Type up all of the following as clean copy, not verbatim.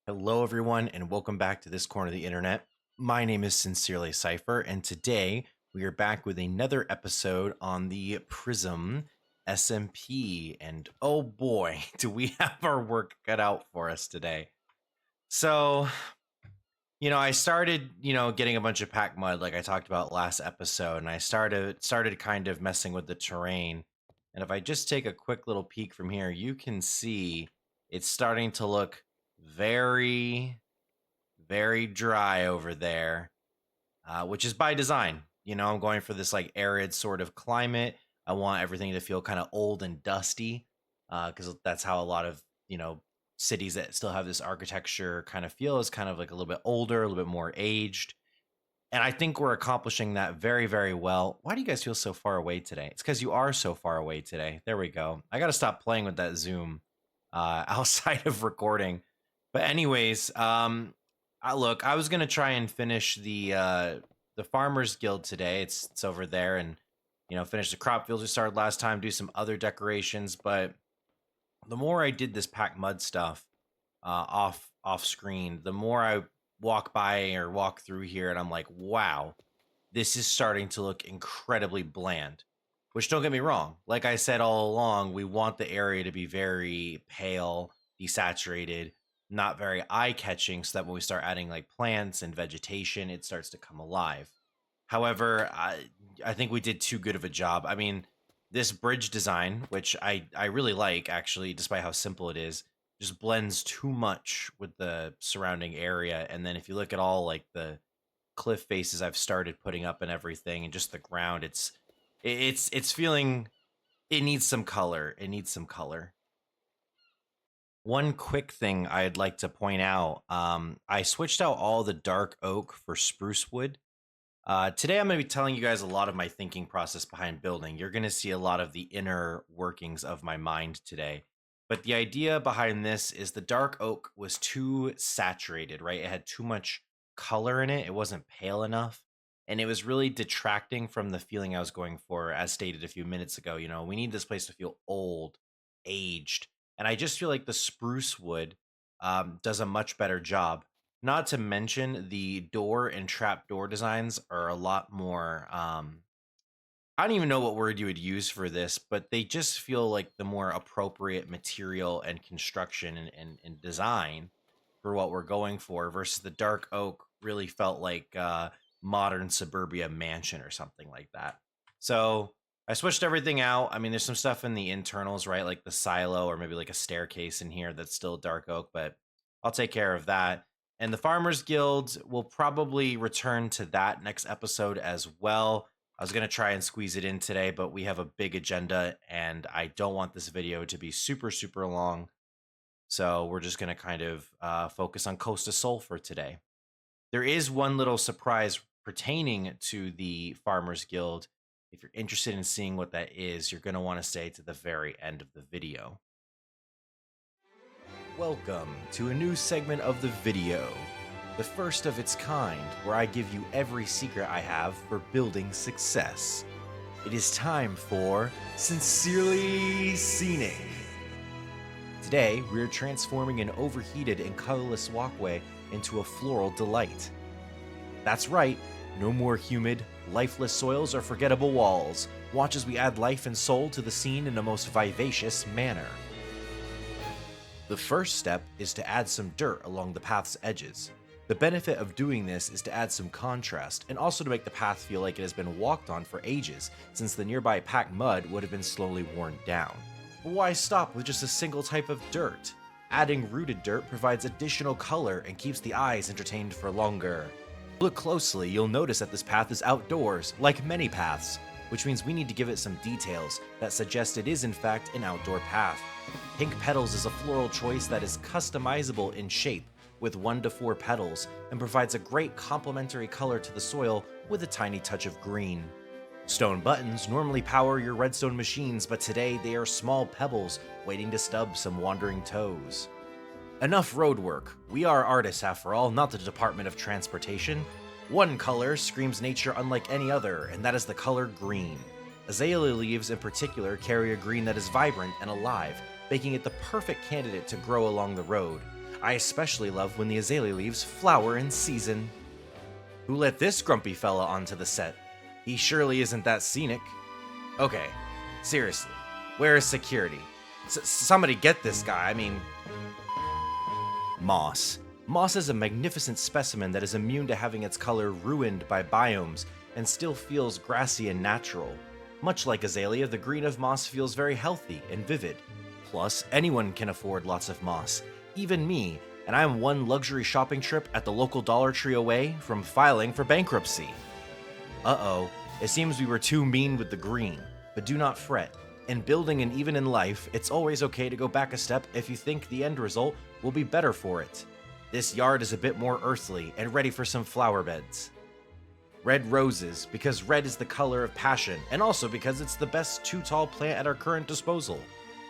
Hello, everyone, and welcome back to this corner of the internet. My name is sincerely Cypher, and today we are back with another episode on the PRISM SMP. And oh boy, do we have our work cut out for us today. So, I started, getting a bunch of pack mud like I talked about last episode, and I started kind of messing with the terrain. And if I just take a quick little peek from here, you can see it's starting to look very, very dry over there, which is by design. I'm going for this like arid sort of climate. I want everything to feel kind of old and dusty, because that's how a lot of cities that still have this architecture kind of feel, is kind of like a little bit older, a little bit more aged. And I think we're accomplishing that very, very well. Why do you guys feel so far away today? It's because you are so far away today. There we go. I got to stop playing with that zoom outside of recording. But anyways, I was gonna try and finish the Farmers Guild today. It's over there, and finish the crop fields we started last time. Do some other decorations, but the more I did this pack mud stuff off screen, the more I walk by or walk through here, and I'm like, wow, this is starting to look incredibly bland. Which, don't get me wrong, like I said all along, we want the area to be very pale, desaturated, not very eye-catching, so that when we start adding like plants and vegetation, it starts to come alive. However, I think we did too good of a job. I mean, this bridge design, which I really like, actually, despite how simple it is, just blends too much with the surrounding area. And then if you look at all like the cliff faces I've started putting up and everything, and just the ground, it's feeling, it needs some color. It needs some color. One quick thing I'd like to point out, I switched out all the dark oak for spruce wood. Today I'm going to be telling you guys a lot of my thinking process behind building. You're going to see a lot of the inner workings of my mind today. But the idea behind this is the dark oak was too saturated, right? It had too much color in it. It wasn't pale enough. And it was really detracting from the feeling I was going for, as stated a few minutes ago. We need this place to feel old, aged. And I just feel like the spruce wood does a much better job. Not to mention the door and trap door designs are a lot more, I don't even know what word you would use for this, but they just feel like the more appropriate material and construction and design for what we're going for, versus the dark oak really felt like modern suburbia mansion or something like that. So I switched everything out. I mean, there's some stuff in the internals, right? Like the silo or maybe like a staircase in here that's still dark oak, but I'll take care of that. And the Farmers Guild will probably return to that next episode as well. I was going to try and squeeze it in today, but we have a big agenda and I don't want this video to be super, super long. So we're just going to kind of focus on Costa Sol for today. There is one little surprise pertaining to the Farmers Guild. If you're interested in seeing what that is, you're going to want to stay to the very end of the video. Welcome to a new segment of the video, the first of its kind, where I give you every secret I have for building success. It is time for Sincerely Scenic. Today, we are transforming an overheated and colorless walkway into a floral delight. That's right, no more humid, lifeless soils or forgettable walls. Watch as we add life and soul to the scene in a most vivacious manner. The first step is to add some dirt along the path's edges. The benefit of doing this is to add some contrast, and also to make the path feel like it has been walked on for ages, since the nearby packed mud would have been slowly worn down. But why stop with just a single type of dirt? Adding rooted dirt provides additional color and keeps the eyes entertained for longer. Look closely, you'll notice that this path is outdoors, like many paths, which means we need to give it some details that suggest it is in fact an outdoor path. Pink petals is a floral choice that is customizable in shape, with 1 to 4 petals, and provides a great complementary color to the soil with a tiny touch of green. Stone buttons normally power your redstone machines, but today they are small pebbles waiting to stub some wandering toes. Enough road work. We are artists after all, not the Department of Transportation. One color screams nature unlike any other, and that is the color green. Azalea leaves in particular carry a green that is vibrant and alive, making it the perfect candidate to grow along the road. I especially love when the azalea leaves flower in season. Who let this grumpy fella onto the set? He surely isn't that scenic. Okay, seriously, where is security? Somebody get this guy, I mean... Moss. Moss is a magnificent specimen that is immune to having its color ruined by biomes and still feels grassy and natural. Much like azalea, the green of moss feels very healthy and vivid. Plus, anyone can afford lots of moss, even me, and I'm one luxury shopping trip at the local Dollar Tree away from filing for bankruptcy. Uh-oh, it seems we were too mean with the green, but do not fret. In building and even in life, it's always okay to go back a step if you think the end result will be better for it. This yard is a bit more earthly and ready for some flower beds. Red roses, because red is the color of passion, and also because it's the best too-tall plant at our current disposal.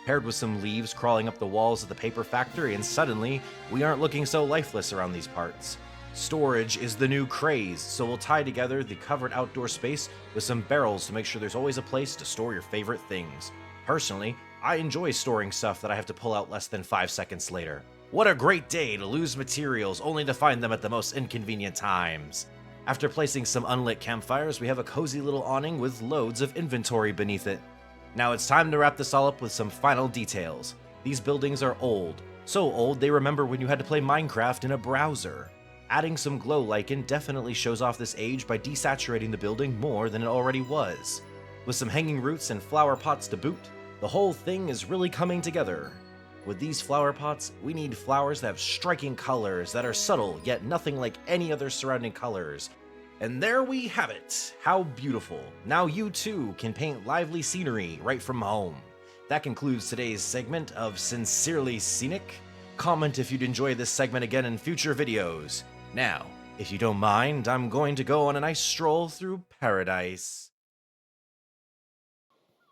Paired with some leaves crawling up the walls of the paper factory, and suddenly, we aren't looking so lifeless around these parts. Storage is the new craze, so we'll tie together the covered outdoor space with some barrels to make sure there's always a place to store your favorite things. Personally, I enjoy storing stuff that I have to pull out less than 5 seconds later. What a great day to lose materials only to find them at the most inconvenient times. After placing some unlit campfires, we have a cozy little awning with loads of inventory beneath it. Now it's time to wrap this all up with some final details. These buildings are old. So old they remember when you had to play Minecraft in a browser. Adding some glow lichen definitely shows off this age by desaturating the building more than it already was. With some hanging roots and flower pots to boot, the whole thing is really coming together. With these flower pots, we need flowers that have striking colors that are subtle, yet nothing like any other surrounding colors. And there we have it! How beautiful! Now you too can paint lively scenery right from home. That concludes today's segment of Sincerely Scenic. Comment if you'd enjoy this segment again in future videos. Now, if you don't mind, I'm going to go on a nice stroll through paradise.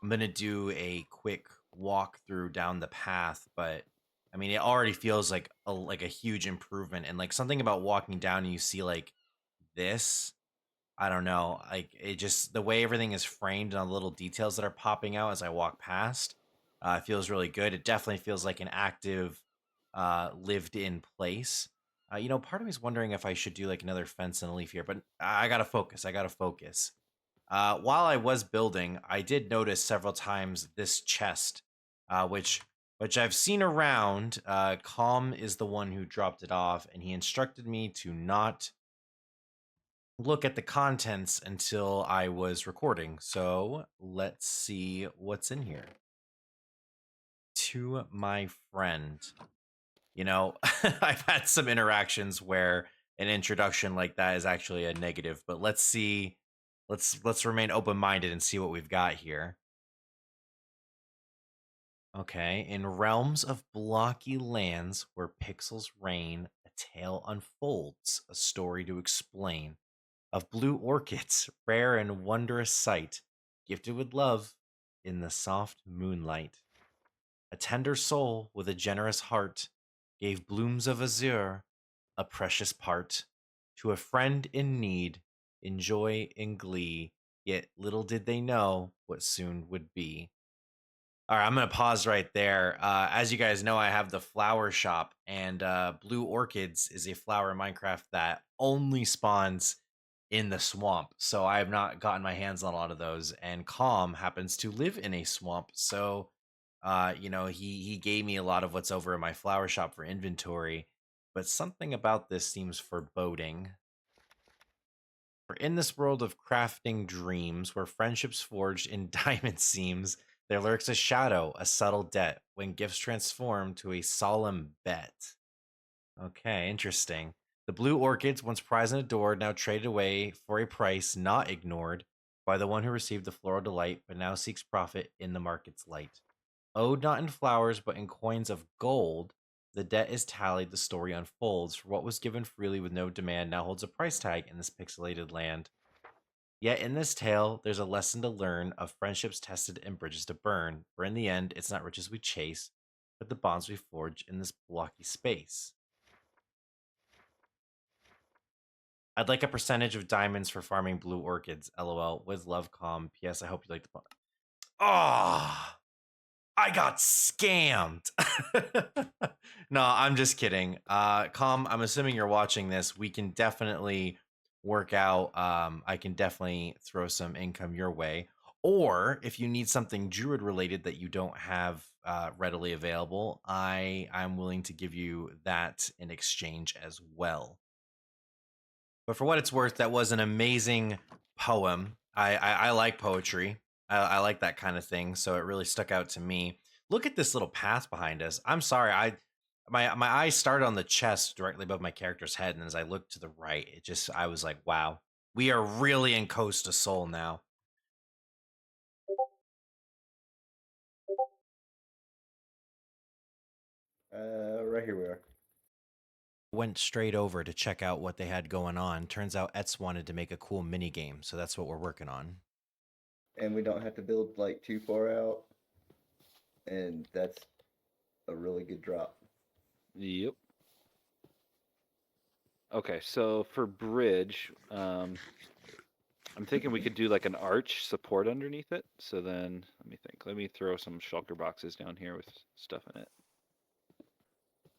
I'm gonna do a quick walkthrough down the path, but I mean, it already feels like a huge improvement, and like something about walking down and you see like this. I don't know, like it just the way everything is framed and all the little details that are popping out as I walk past, feels really good. It definitely feels like an active, lived-in place. Part of me is wondering if I should do like another fence and a leaf here, but I gotta focus. I gotta focus. While I was building, I did notice several times this chest, which I've seen around. Calm is the one who dropped it off, and he instructed me to not look at the contents until I was recording. So let's see what's in here. To my friend. I've had some interactions where an introduction like that is actually a negative, but let's see. Let's remain open-minded and see what we've got here. Okay, in realms of blocky lands where pixels reign, a tale unfolds, a story to explain. Of blue orchids, rare and wondrous sight, gifted with love in the soft moonlight. A tender soul with a generous heart gave blooms of azure a precious part to a friend in need, in joy and glee, yet little did they know what soon would be. All right, I'm going to pause right there. As you guys know, I have the flower shop, and blue orchids is a flower in Minecraft that only spawns in the swamp. So I have not gotten my hands on a lot of those. And Calm happens to live in a swamp. So, he gave me a lot of what's over in my flower shop for inventory. But something about this seems foreboding. For in this world of crafting dreams, where friendships forged in diamond seams, there lurks a shadow, a subtle debt, when gifts transform to a solemn bet. Okay, interesting. The blue orchids, once prized and adored, now traded away for a price not ignored by the one who received the floral delight, but now seeks profit in the market's light. Owed not in flowers, but in coins of gold, the debt is tallied, the story unfolds. For what was given freely with no demand now holds a price tag in this pixelated land. Yet in this tale, there's a lesson to learn of friendships tested and bridges to burn, for in the end, it's not riches we chase, but the bonds we forge in this blocky space. I'd like a percentage of diamonds for farming blue orchids. LOL. With love, Calm. P.S. I hope you like the. Ah. I got scammed. No, I'm just kidding. Com, I'm assuming you're watching this. We can definitely work out. I can definitely throw some income your way. Or if you need something druid related that you don't have readily available, I'm willing to give you that in exchange as well. But for what it's worth, that was an amazing poem. I like poetry. I like that kind of thing, so it really stuck out to me. Look at this little path behind us. I'm sorry, my eyes started on the chest directly above my character's head, and as I looked to the right, I was like, wow, we are really in Costa Sol now. Right here we are. Went straight over to check out what they had going on. Turns out Ets wanted to make a cool mini game, so that's what we're working on. And we don't have to build like too far out, and that's a really good drop. Yep. Okay, so for bridge, I'm thinking we could do like an arch support underneath it. So then, let me think. Let me throw some shulker boxes down here with stuff in it.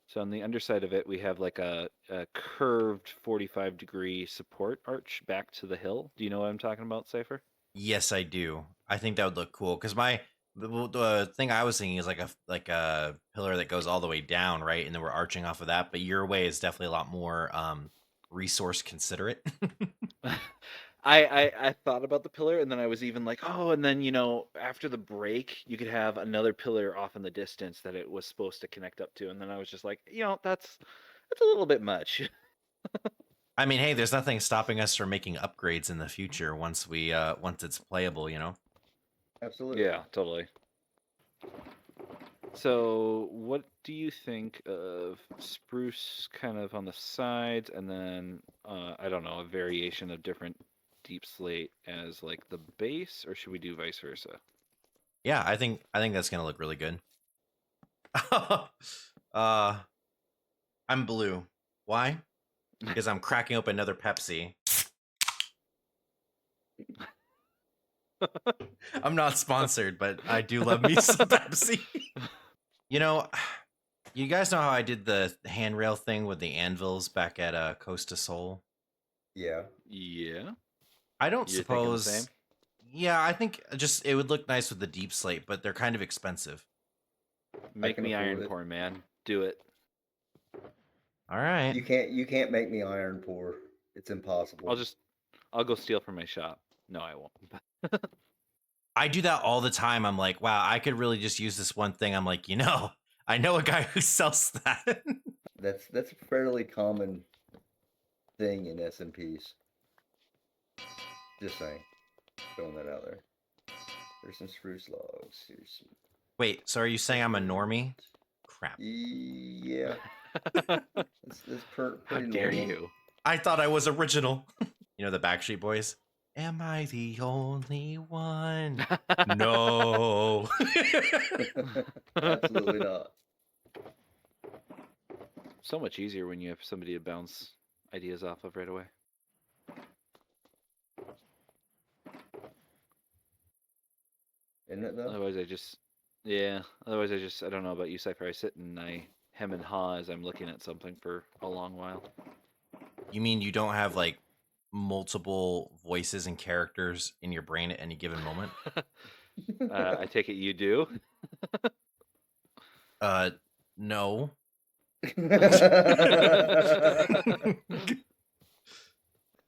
So on the underside of it, we have like a curved 45-degree support arch back to the hill. Do you know what I'm talking about, Cypher? Yes, I do. I think that would look cool because the thing I was thinking is like a pillar that goes all the way down, right? And then we're arching off of that. But your way is definitely a lot more resource considerate. I thought about the pillar, and then I was even like, oh, and then after the break, you could have another pillar off in the distance that it was supposed to connect up to, and then I was just like, that's a little bit much. I mean, hey, there's nothing stopping us from making upgrades in the future once it's playable, Absolutely. Yeah, totally. So, what do you think of spruce kind of on the sides, and then I don't know, a variation of different deep slate as like the base, or should we do vice versa? Yeah, I think that's gonna look really good. I'm blue. Why? Because I'm cracking open another Pepsi. I'm not sponsored, but I do love me some Pepsi. You guys know how I did the handrail thing with the anvils back at Costa Sol? Yeah. Yeah. I don't You're thinking the suppose. same? Yeah, I think just it would look nice with the deep slate, but they're kind of expensive. Make me afford iron it. poor, man. Do it. All right. You can't make me iron poor. It's impossible. I'll go steal from my shop. No, I won't. I do that all the time. I'm like, wow, I could really just use this one thing. I'm like, I know a guy who sells that. That's a fairly common thing in SMPs. Just saying. Throwing that out there. There's some spruce logs. Here's some... Wait, so are you saying I'm a normie? Crap. Yeah. It's pretty How dare normal. you? I thought I was original. The Backstreet Boys? Am I the only one? No. Absolutely not. So much easier when you have somebody to bounce ideas off of right away. Isn't it though? Otherwise, I don't know about you, Cypher. I sit and I hem and haw as I'm looking at something for a long while. You mean you don't have like multiple voices and characters in your brain at any given moment? I take it you do. No.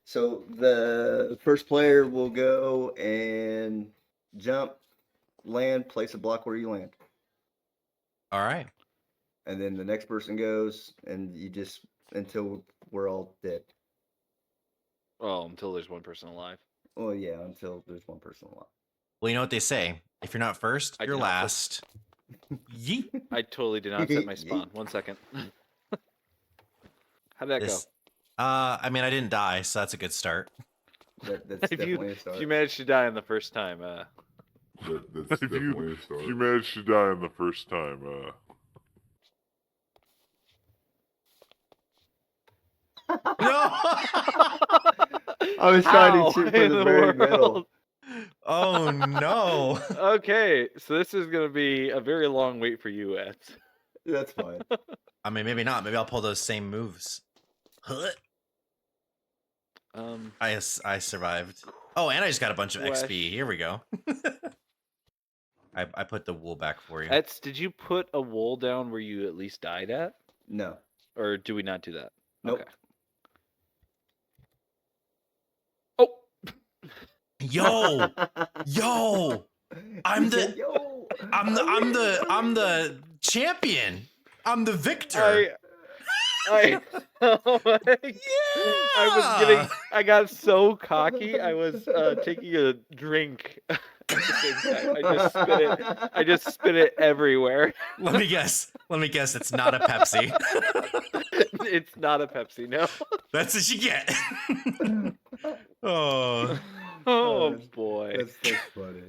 So the first player will go and jump, land, place a block where you land. All right. And then the next person goes, and you just until we're all dead. Well, until there's one person alive. Well, yeah, until there's one person alive. Well, you know what they say. If you're not first, you're last. Yeet. I totally did not set my spawn. 1 second. How'd that go? I mean, I didn't die, so that's a good start. That's definitely a start. If you managed to die on the first time, That's definitely a start. If you managed to die on the first time, No! I was trying to shoot for the very middle. Oh no. Okay, so this is gonna be a very long wait for you, Eds. That's fine. I mean, maybe not. Maybe I'll pull those same moves. Huh. I survived. Oh, and I just got a bunch of XP. Here we go. I put the wool back for you. Eds, did you put a wool down where you at least died at? No. Or do we not do that? Nope. Okay. Oh. Yo, yo, I'm the champion. I'm the victor. Oh my, Yeah. I got so cocky. I was taking a drink at the same time. I just spit it everywhere. Let me guess. It's not a Pepsi. It's not a Pepsi, no. That's what you get. Oh. Oh boy. That's funny.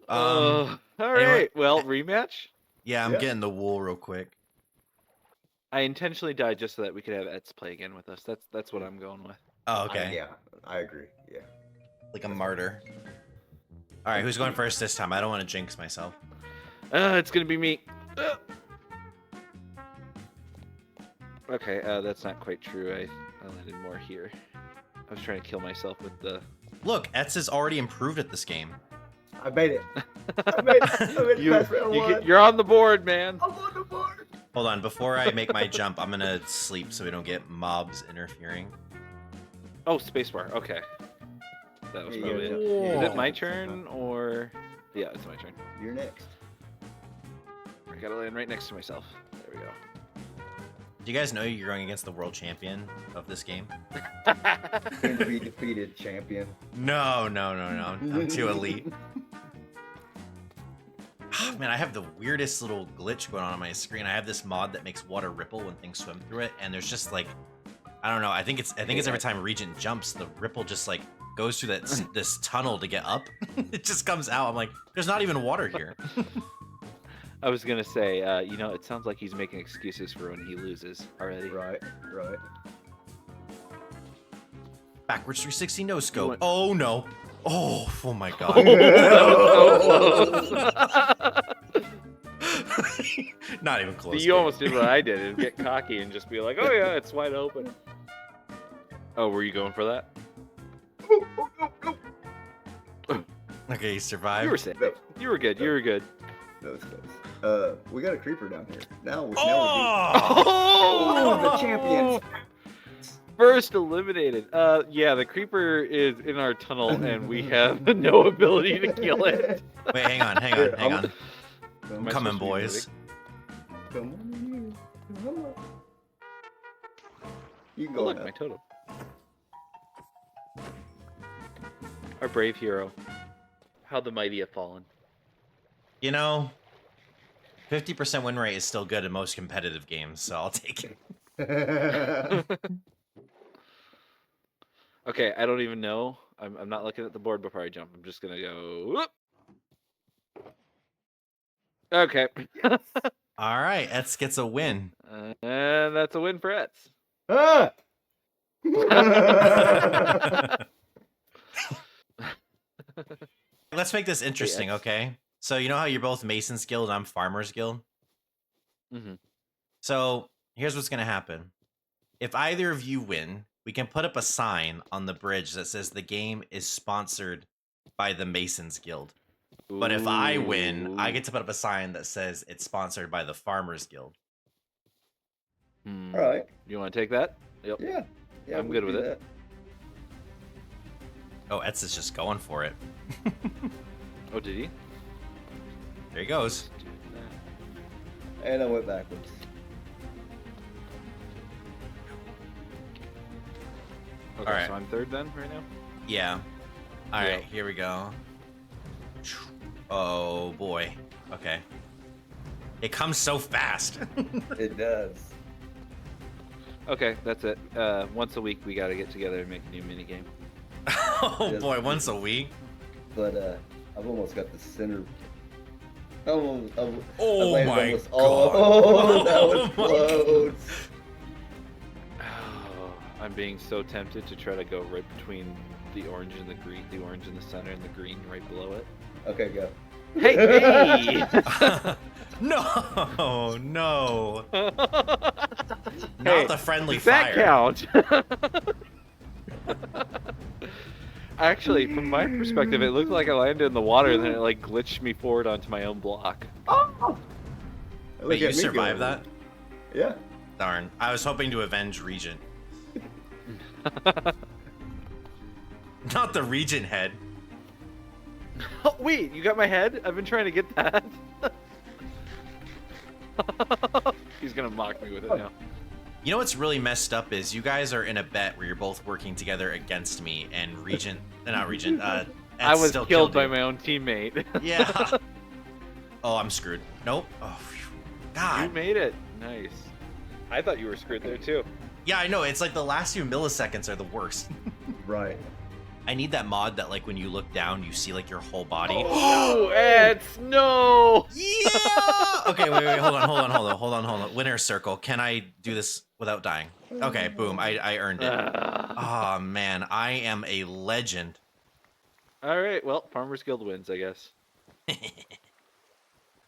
All anyway, right. Well, rematch. Yeah, I'm Yeah. getting the wool real quick. I intentionally died just so that we could have Eds play again with us. That's what I'm going with. Oh, okay. Yeah, I agree. Yeah. Like a martyr. All right, who's going first this time? I don't want to jinx myself. It's gonna be me. Okay, that's not quite true. I landed more here. I was trying to kill myself with the. Look, Ets is already improved at this game. I made it. I made it past round one. You're on the board, man. I'm on the board. Hold on, before I make my jump, I'm gonna sleep so we don't get mobs interfering. Oh, spacebar. Okay. That was Yeah, probably it. Whoa. Is it my turn or? Yeah, it's my turn. You're next. I gotta land right next to myself. There we go. Do you guys know you're going against the world champion of this game? Soon to be defeated champion. No. I'm too elite. Man, I have the weirdest little glitch going on my screen. I have this mod that makes water ripple when things swim through it, and there's just like, I don't know. I think it's every time Regent jumps, the ripple just like goes through this tunnel to get up. It just comes out. I'm like, there's not even water here. I was gonna say, it sounds like he's making excuses for when he loses already. Right. Backwards 360 no scope. Oh no. Oh my god. Not even close. You almost did what I did and get cocky and just be like, oh yeah, it's wide open. Oh, were you going for that? Okay, you survived. You were safe. You were good. That was close. We got a creeper down here. Now we're Oh! the champions. First eliminated. Yeah, the creeper is in our tunnel and we have no ability to kill it. Wait, hang on. Am I Come in, supposed to be boys. Come on. You can Oh, go look, ahead. my totem. Our brave hero. How the mighty have fallen. You know, 50% win rate is still good in most competitive games, so I'll take it. Okay, I don't even know. I'm not looking at the board before I jump. I'm just gonna go. Whoop. Okay. All right, Ets gets a win. And that's a win for Ets. Ah! Let's make this interesting, Ets. okay? So you know how you're both Mason's Guild and I'm Farmer's Guild? Mm-hmm. So here's what's going to happen. If either of you win, we can put up a sign on the bridge that says the game is sponsored by the Mason's Guild. But if I win, I get to put up a sign that says it's sponsored by the Farmer's Guild. All right. You want to take that? Yep. Yeah. I'm we good can with do it. Oh, Ets is just going for it. Oh, did he? There he goes. that. And I went backwards. Okay, All right. so I'm third then, right now? Yeah. All right, Yeah. here we go. Oh, boy. Okay. It comes so fast. It does. Okay, that's it. Once a week, we got to get together and make a new mini game. Oh, Yes. boy, once a week? But I've almost got the center. Oh Oh, my God. Oh, that was Oh, my close. Oh, I'm being so tempted to try to go right between the orange and the green, the orange in the center and the green right below it. Okay, go. Hey, hey! No, no. Hey, Not the friendly does that fire. count? Actually, from my perspective, it looked like I landed in the water and then it like glitched me forward onto my own block. Oh! Wait, you survived that? Yeah. Darn. I was hoping to avenge Regent. Not the Regent head. Oh, wait, you got my head? I've been trying to get that. He's gonna mock me with it now. You know what's really messed up is you guys are in a bet where you're both working together against me, and Regent, not Regent, I Ed was still killed by you. my own teammate. Yeah. Oh, I'm screwed. Nope. Oh, phew. God. You made it. Nice. I thought you were screwed there too. Yeah, I know. It's like the last few milliseconds are the worst. Right. I need that mod that, like, when you look down, you see, like, your whole body. Oh, no, Eds, no! Yeah! Okay, wait, hold on. Winner circle. Can I do this without dying? Okay, boom. I earned it. Oh, man. I am a legend. All right, well, Farmers Guild wins, I guess.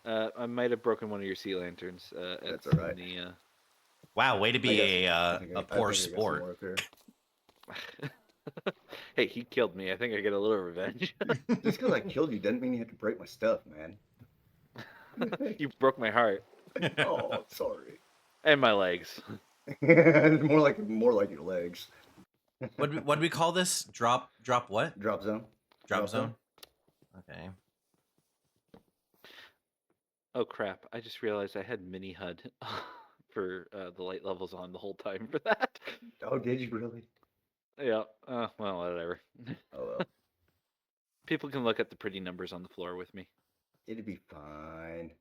I might have broken one of your sea lanterns. That's all right. The, Wow, way to be I a poor sport. Hey, he killed me. I think I get a little revenge. Just because I killed you doesn't mean you have to break my stuff, man. You broke my heart. Oh, sorry. And my legs. more like your legs. What'd we call this? Drop what? Drop zone. Drop zone? Okay. Oh crap! I just realized I had mini HUD for the light levels on the whole time for that. Oh, did you really? Yeah. Well, whatever. Oh well. People can look at the pretty numbers on the floor with me. It'd be fine.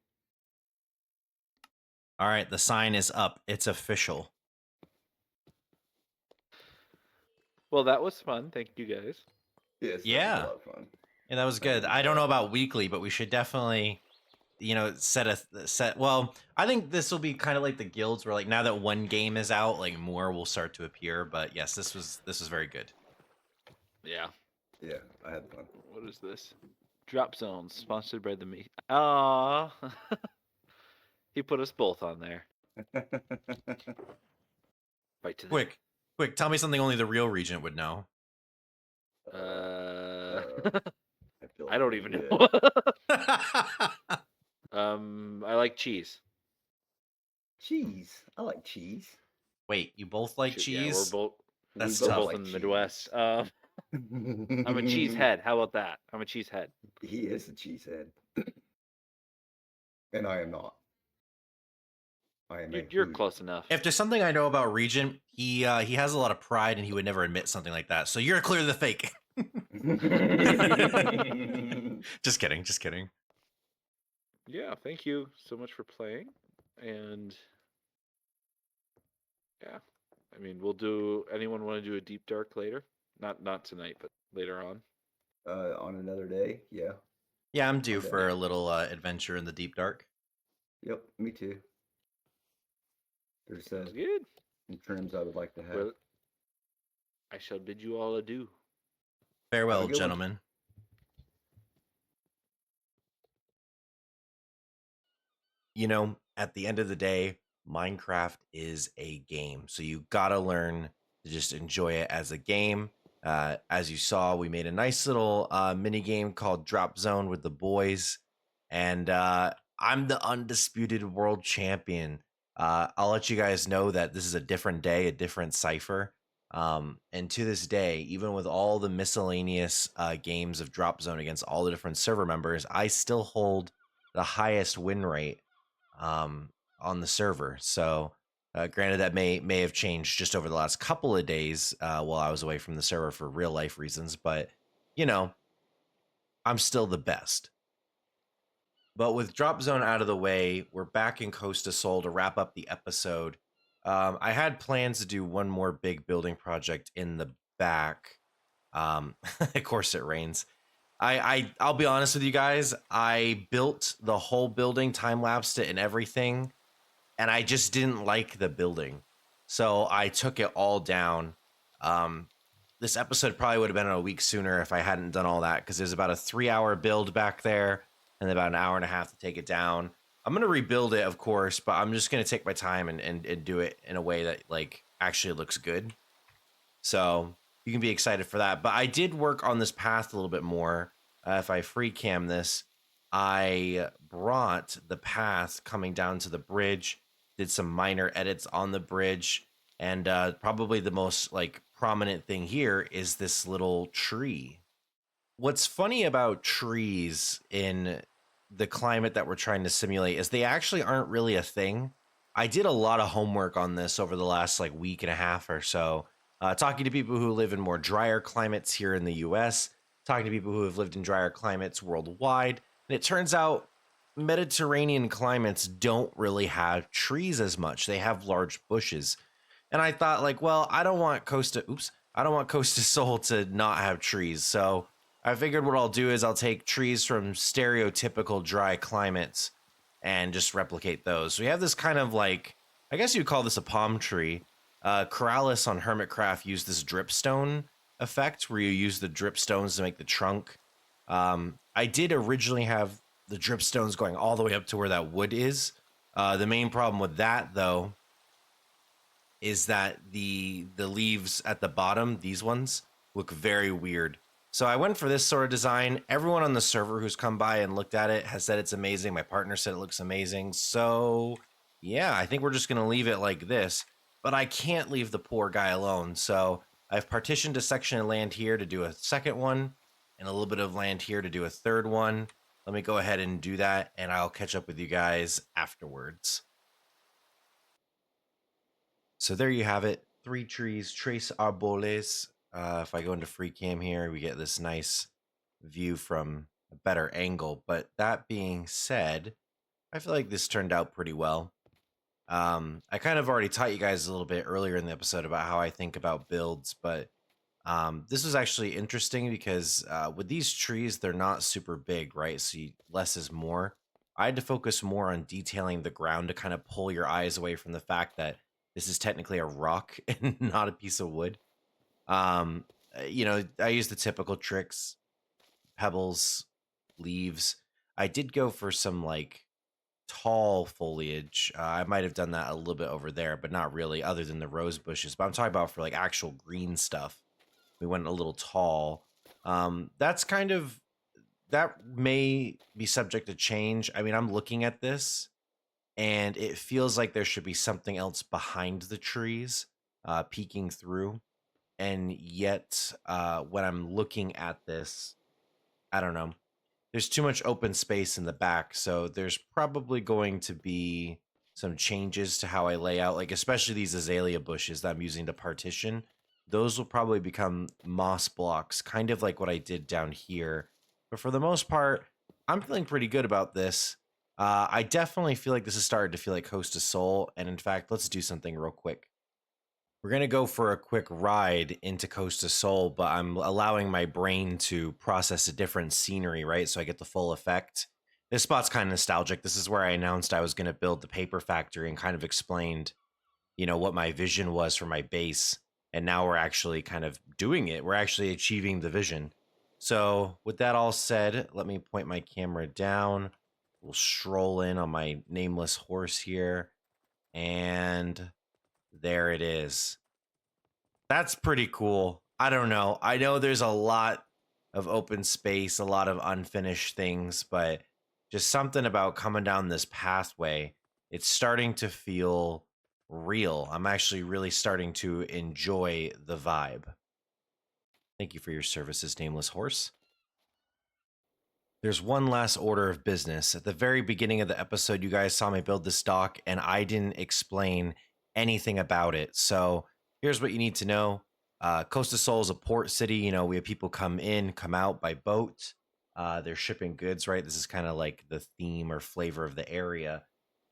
All right, the sign is up. It's official. Well, that was fun. Thank you guys. Yes. Yeah. That was a lot of fun. Yeah, that was good. I don't know about weekly, but we should definitely, set. Well, I think this will be kind of like the guilds, where like now that one game is out, like more will start to appear. But yes, this was very good. Yeah. Yeah, I had fun. What is this? Drop Zones, sponsored by the me. Ah. He put us both on there. Right to the Quick, tell me something only the real Regent would know. I I don't even know. I like cheese. Cheese. I like cheese. Wait, you both like Shoot, yeah, cheese? we're both. That's we're tough. both like in the cheese. Midwest. I'm a cheese head. How about that? I'm a cheese head. He is a cheesehead. And I am not. I am You're close enough. If there's something I know about Regent, he has a lot of pride, and he would never admit something like that. So you're clear the fake. Just kidding. Yeah, thank you so much for playing. And yeah, I mean, we'll do. Anyone want to do a deep dark later? Not tonight, but later on. On another day, yeah. Yeah, I'm due Okay. for a little adventure in the deep dark. Yep, me too. There's Sounds good. some trims I would like to have. Well, I shall bid you all adieu. Farewell, Have a good one. gentlemen. You know, at the end of the day, Minecraft is a game. So you gotta learn to just enjoy it as a game. As you saw, we made a nice little mini game called Drop Zone with the boys. And I'm the undisputed world champion. I'll let you guys know that this is a different day, a different Cypher. And to this day, even with all the miscellaneous games of Drop Zone against all the different server members, I still hold the highest win rate on the server. So granted, that may have changed just over the last couple of days while I was away from the server for real life reasons, but you know, I'm still the best. But with Drop Zone out of the way, we're back in Costa Sol to wrap up the episode. I had plans to do one more big building project in the back. Of course it rains. I'll be honest with you guys. I built the whole building, time-lapsed it and everything, and I just didn't like the building. So I took it all down This episode probably would have been a week sooner if I hadn't done all that, because there's about a 3-hour build back there and about an hour and a half to take it down. I'm going to rebuild it, of course, but I'm just going to take my time and do it in a way that like actually looks good. So you can be excited for that. But I did work on this path a little bit more. If I free cam this, I brought the path coming down to the bridge, did some minor edits on the bridge, and probably the most like prominent thing here is this little tree. What's funny about trees in the climate that we're trying to simulate is they actually aren't really a thing. I did a lot of homework on this over the last like week and a half or so, talking to people who live in more drier climates here in the US, talking to people who have lived in drier climates worldwide. And it turns out Mediterranean climates don't really have trees as much. They have large bushes. And I thought like, well, I don't want Costa Sol to not have trees. So I figured what I'll do is I'll take trees from stereotypical dry climates and just replicate those. So we have this kind of like, I guess you'd call this a palm tree. Corrales on Hermitcraft used this dripstone effect where you use the dripstones to make the trunk. I did originally have the dripstones going all the way up to where that wood is. The main problem with that though is that the leaves at the bottom, these ones, look very weird. So I went for this sort of design. Everyone on the server who's come by and looked at it has said it's amazing. My partner said it looks amazing. So yeah, I think we're just gonna leave it like this, but I can't leave the poor guy alone. So I've partitioned a section of land here to do a second one and a little bit of land here to do a third one. Let me go ahead and do that and I'll catch up with you guys afterwards. So there you have it. 3 trees, Tres Árboles. If I go into free cam here, we get this nice view from a better angle. But that being said, I feel like this turned out pretty well. I kind of already taught you guys a little bit earlier in the episode about how I think about builds, but this was actually interesting because with these trees, they're not super big, right? So less is more. I had to focus more on detailing the ground to kind of pull your eyes away from the fact that this is technically a rock and not a piece of wood. You know, I use the typical tricks, pebbles, leaves. I did go for some like tall foliage. I might have done that a little bit over there, but not really other than the rose bushes. But I'm talking about for like actual green stuff. We went a little tall. That's kind of, that may be subject to change. I mean, I'm looking at this and it feels like there should be something else behind the trees, peeking through. And yet, when I'm looking at this, I don't know. There's too much open space in the back, so there's probably going to be some changes to how I lay out, like especially these azalea bushes that I'm using to partition. Those will probably become moss blocks, kind of like what I did down here. But for the most part, I'm feeling pretty good about this. I definitely feel like this has started to feel like Costa Sol, and in fact, let's do something real quick. We're going to go for a quick ride into Costa Sol, but I'm allowing my brain to process a different scenery, right? So I get the full effect. This spot's kind of nostalgic. This is where I announced I was going to build the paper factory and kind of explained, you know, what my vision was for my base. And now we're actually kind of doing it. We're actually achieving the vision. So with that all said, let me point my camera down. We'll stroll in on my nameless horse here. And there it is. That's pretty cool. I don't know. I know there's a lot of open space, a lot of unfinished things, but just something about coming down this pathway, it's starting to feel real. I'm actually really starting to enjoy the vibe. Thank you for your services, nameless horse. There's one last order of business. At the very beginning of the episode, you guys saw me build this dock, and I didn't explain anything about it. So here's what you need to know. Costa Sol is a port city. You know, we have people come in, come out by boat. They're shipping goods, right? This is kind of like the theme or flavor of the area.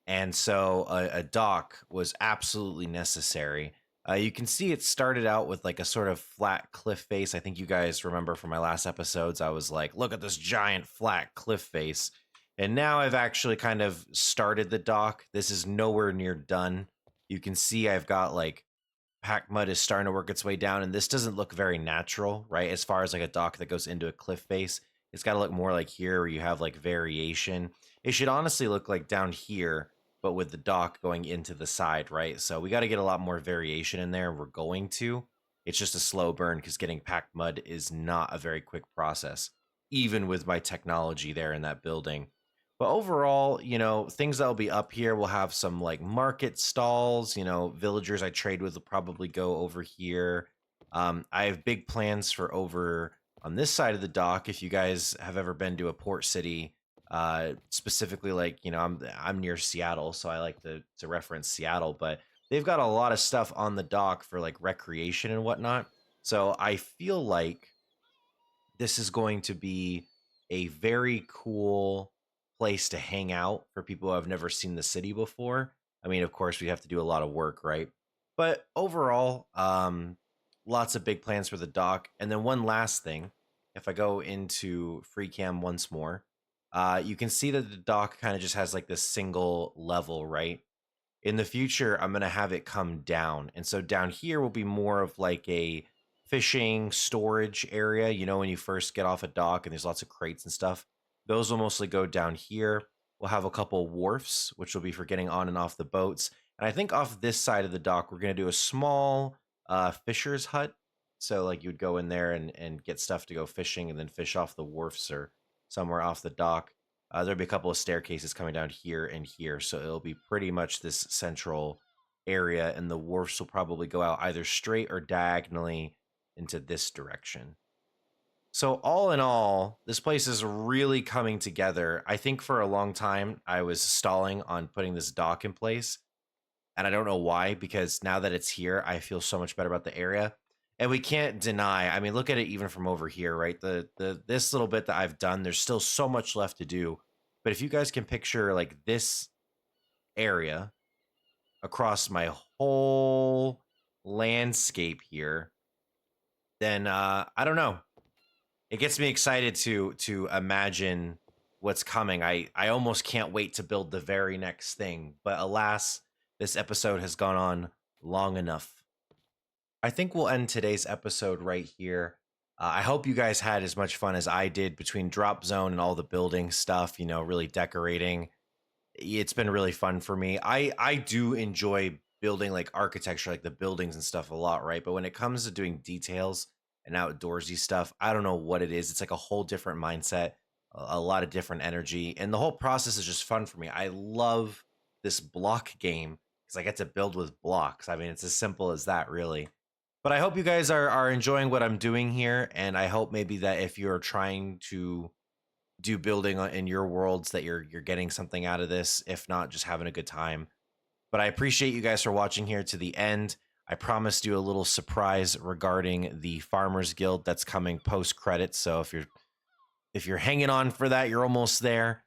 And so a dock was absolutely necessary. You can see it started out with like a sort of flat cliff face. I think you guys remember from my last episodes, I was like, look at this giant flat cliff face. And now I've actually kind of started the dock. This is nowhere near done. You can see I've got like packed mud is starting to work its way down, and this doesn't look very natural, right? As far as like a dock that goes into a cliff face, it's got to look more like here where you have like variation. It should honestly look like down here, but with the dock going into the side, right? So we got to get a lot more variation in there. We're going to. It's just a slow burn because getting packed mud is not a very quick process, even with my technology there in that building. But overall, you know, things that'll be up here, we'll have some like market stalls, you know, villagers I trade with will probably go over here. I have big plans for over on this side of the dock. If you guys have ever been to a port city, specifically, like, you know, I'm near Seattle, so I like to reference Seattle, but they've got a lot of stuff on the dock for like recreation and whatnot. So I feel like this is going to be a very cool place to hang out for people who have never seen the city before. I mean, of course, we have to do a lot of work, right? But overall, lots of big plans for the dock. And then one last thing, if I go into free cam once more, you can see that the dock kind of just has like this single level, right? In the future, I'm going to have it come down. And so down here will be more of like a fishing storage area. You know, when you first get off a dock and there's lots of crates and stuff, those will mostly go down here. We'll have a couple wharfs, which will be for getting on and off the boats. And I think off this side of the dock, we're going to do a small fisher's hut. So like you would go in there and get stuff to go fishing and then fish off the wharfs or somewhere off the dock. There'll be a couple of staircases coming down here and here. So it'll be pretty much this central area. And the wharfs will probably go out either straight or diagonally into this direction. So all in all, this place is really coming together. I think for a long time, I was stalling on putting this dock in place. And I don't know why, because now that it's here, I feel so much better about the area. And we can't deny, I mean, look at it even from over here, right? This little bit that I've done, there's still so much left to do. But if you guys can picture like this area across my whole landscape here, then I don't know. It gets me excited to imagine what's coming. I almost can't wait to build the very next thing. But alas, this episode has gone on long enough. I think we'll end today's episode right here. I hope you guys had as much fun as I did between Drop Zone and all the building stuff, you know, really decorating. It's been really fun for me. I do enjoy building like architecture, like the buildings and stuff a lot, right? But when it comes to doing details and outdoorsy stuff, I don't know what it is. It's like a whole different mindset, a lot of different energy. And the whole process is just fun for me. I love this block game because I get to build with blocks. I mean, it's as simple as that, really. But I hope you guys are enjoying what I'm doing here. And I hope maybe that if you're trying to do building in your worlds that you're getting something out of this, if not just having a good time. But I appreciate you guys for watching here to the end. I promised you a little surprise regarding the Farmers Guild that's coming post credits. So if you're hanging on for that, you're almost there.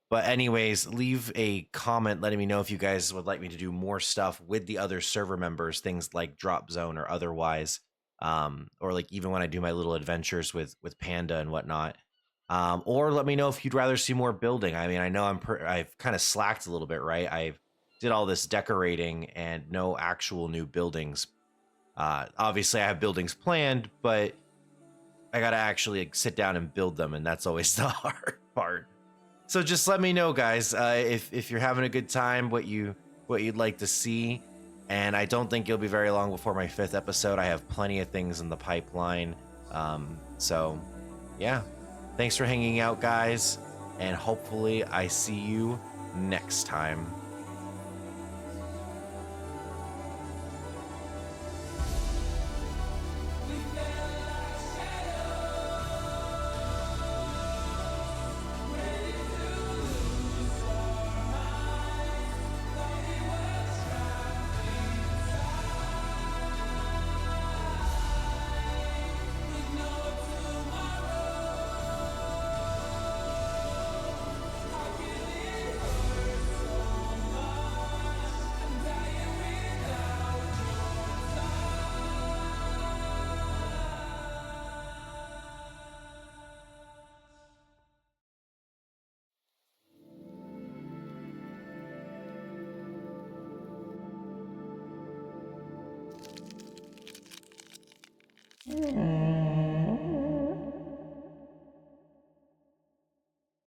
But anyways, leave a comment letting me know if you guys would like me to do more stuff with the other server members, things like Drop Zone or otherwise, or like even when I do my little adventures with Panda and whatnot. Or let me know if you'd rather see more building. I mean, I know I've kind of slacked a little bit, right? I've did all this decorating and no actual new buildings. Obviously, I have buildings planned, but I got to actually like, sit down and build them, and that's always the hard part. So just let me know, guys, if you're having a good time, what you'd like to see. And I don't think it'll be very long before my 5th episode. I have plenty of things in the pipeline. So, yeah. Thanks for hanging out, guys. And hopefully I see you next time.